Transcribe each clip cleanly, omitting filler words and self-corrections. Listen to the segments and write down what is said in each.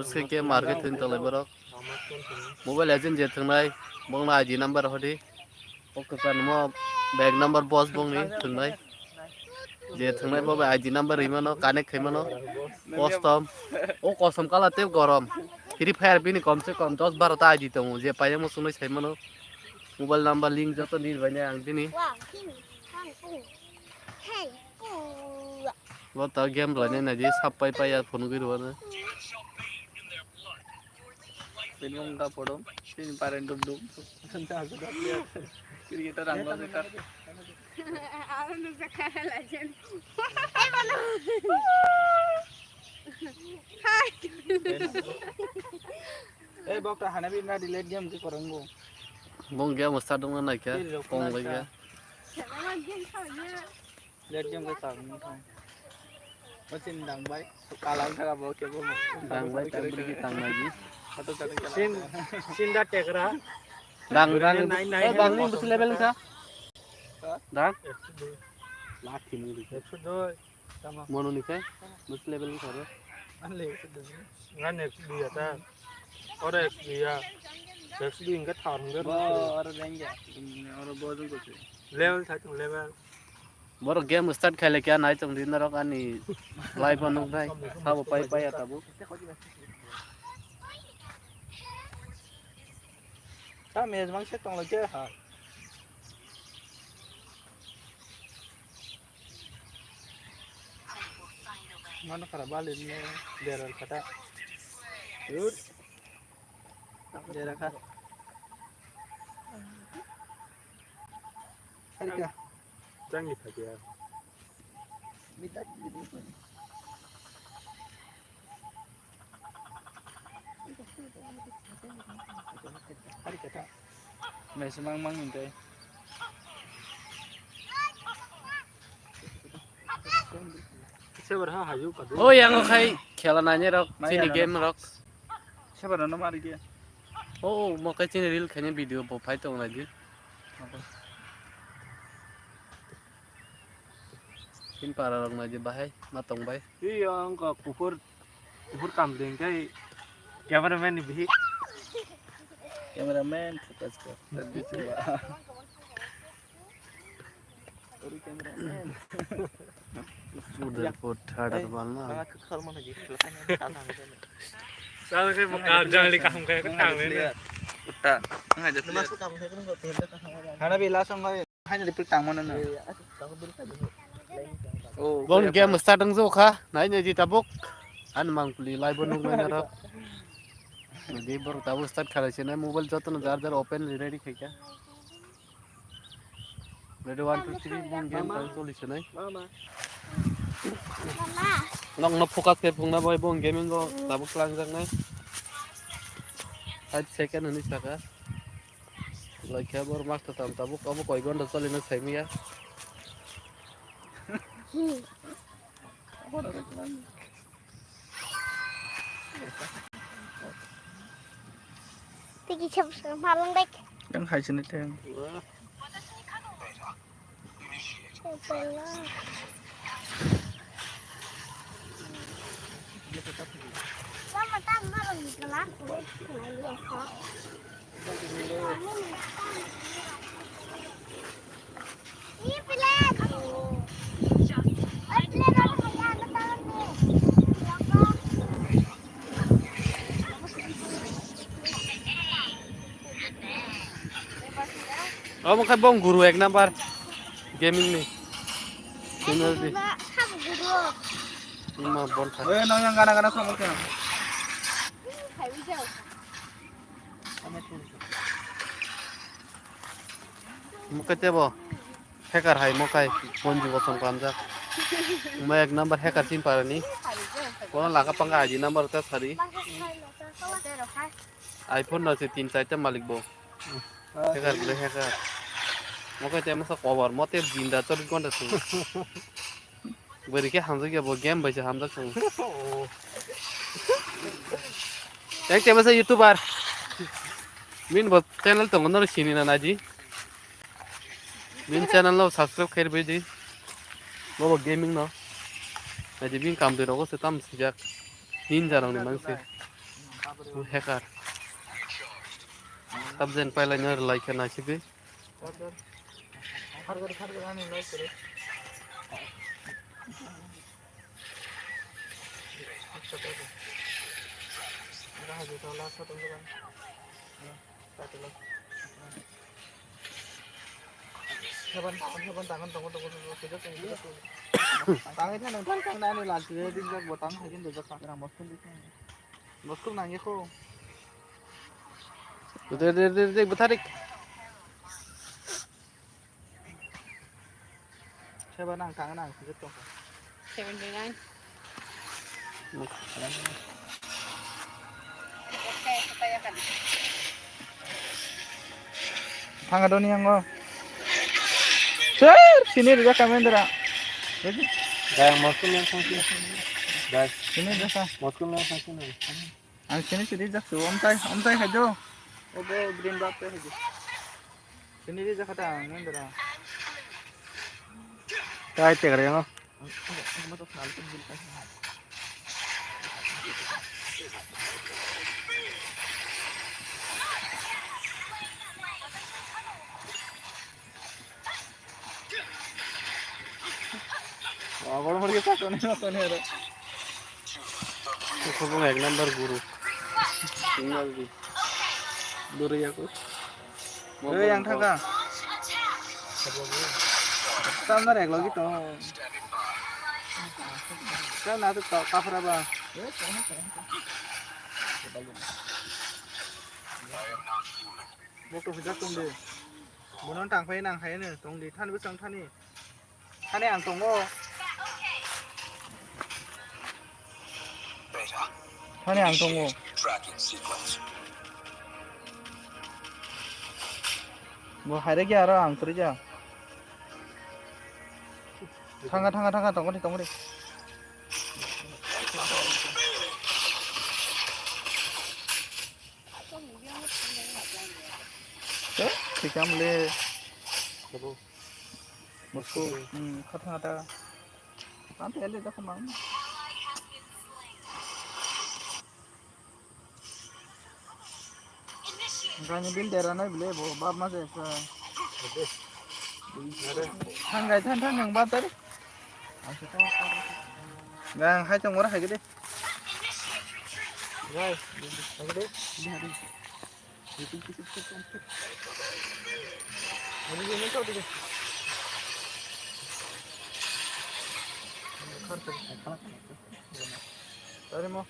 उसके के मार्केट थन तले बरक मोबाइल एजेंट जे थंनाय बंगना आईडी नंबर हदि ओके मो बैग नंबर बॉस बंगनि थंनाय जे थंनाय बाबा आईडी नंबर हिमानो कानेक्ट खैमानो कस्टम ओ कस्टम कालाते गरम फ्री फायर बिनि कम से कम 10-12 आईडी दङ जे पाए मो सुनै सैमानो मोबाइल नंबर लिंक जतो नि भने आं दिनि वो त गेम लाने ना जे सब पाई पाई यार phone गिरवानो Pin mong ka po dong. Pin parang dum-dum. Kita rang lo ka. Aku nuk sekarang lajen. Hai. Eh bok ta hanabi na delete game ke korang go. bong game start dong na kya kong lagi Jangan game kau ya. Delete game ke sang ni thong. Macam dang bai. Kalang thara bo ke bo. dang bai tam beri tang lagi Atau tadi Sin dah tekra. dang dang ni betul level ka dang laki ni ni Sudah. Sama. mono ni ka betul level ka ro Anle. Ngan ek dia ta. Orang ek dia. Ekstri ingat tahun bo ber. orang denga. Orang bo tu tu. Level satu level. boro game start khale kya nai tong din ro ani live anu dai sabo pai pai atabu Ta mes mang set tong lo je ha. Mana kara balin ni deral kata. Yud. Deral ka. Harika. Canggih saja. Minta gitu. Harika ta. Mes mang minta. Seberapa hayu kadu. oh yang kai khela nanya rok sini game rok Siapa nama mari dia? oh mo kai sini reel khanya video bo pai tong lagi sin para rok naje bahai matong bai Iya angka kufur kambing kai cameraman ni bihi. Cameraman fokus ko. Tadi coba. Ori cameraman. udah pot ada balna Sangat kesal mana gitu. Salah kai makar jangan dikahum kai ketang ni. Uta. Ngajak masuk kamu saya kan enggak tahu. Hana bila langsung kai hanya di petang mana na. Oh, bong game start dong zo kha nai ne ji tabuk an mang puli live bonu mana rok jadi baru tahu start khala chena mobile joto na jar jar open ready khai kya ready 1 2 3 bong game kai soli chenai Mama. nong no focus ke phungna boy bong gaming go tabuk lang jang nai 5 second ani saka like kya bor mas ta tabuk abo koi gonda soli na saimi ya Pergi cepat malam dek. Yang hai sini teng. Lama tak malam di kelas. Ini pelan. oh mo kai bong guru ek number gaming ni channel di Kamu guru. ima bol tha Eh, nang yang kana sama kan. Hai video. mo kai tebo hacker hai mo kai bonji bosong pamja mo ek number hacker sin parani kono laga panga aji number ta sari iphone na se 3 4 malik bo hacker bole hacker mo kai te masa cover mo te jinda 24 घंटा su beri ke hamza ke bo game baise hamza su ek te masa youtuber min bo channel to ngono sini na naji min channel lo subscribe khair beji bo gaming no naji bin kam de rogo se tam sijak nin jarang ni mangse hacker subject pala nyer like na sigi खार कर आने like करे रहा जो तो last तो लगा काट लो Hepburn tangan tong kita tangan itu nonton kan nani lagi di jok botang hakin jok kamera moskun di moskun nangis ko de batarik heban nang tangan nang kita tong 79 Thang ada nih yang go. Sir, sini dia kamera. dai moskun yang sanksi dai Sini dia sa. moskun yang sanksi na Ang sini dia jak om tay hajo. Obo green dot pe hajo. Sini dia kata ngendra. kai te kare ngo Awal mau dia satu nih ada. ko bong ek number guru tinggal di duri aku yang thangka. Sama rek lagi to. Kan na to kafra ba. Bok to hujak tung de. Bonon tang phai nang hai ne tong di than bu sang than ni. Than ni ang tong go. Than ni ang tong go. Mo hai de kya ra ang tur ja. Thanga tong đi. Thì chăm le một cô khát thang ta tám thế lên ta không mắng ra những bill để ra nói bile bộ ba má sẽ thang gái thang thang ba tới ngang hai trong đó hay cái đi rồi hay cái đi Ini gini kau tu. Tadi mau.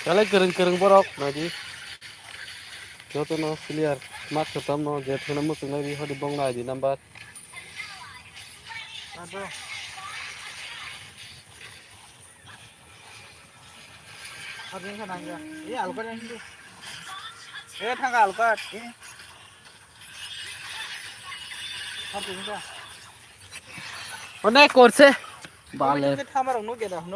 Kali kering borok lagi. Joto no clear mak ketam no je thuna musung lagi hodi bong na di number Ada. Ada yang sana aja. Ini alkat yang itu. Thang alkat. Ada yang onek korse bale Ini thamar unu keda.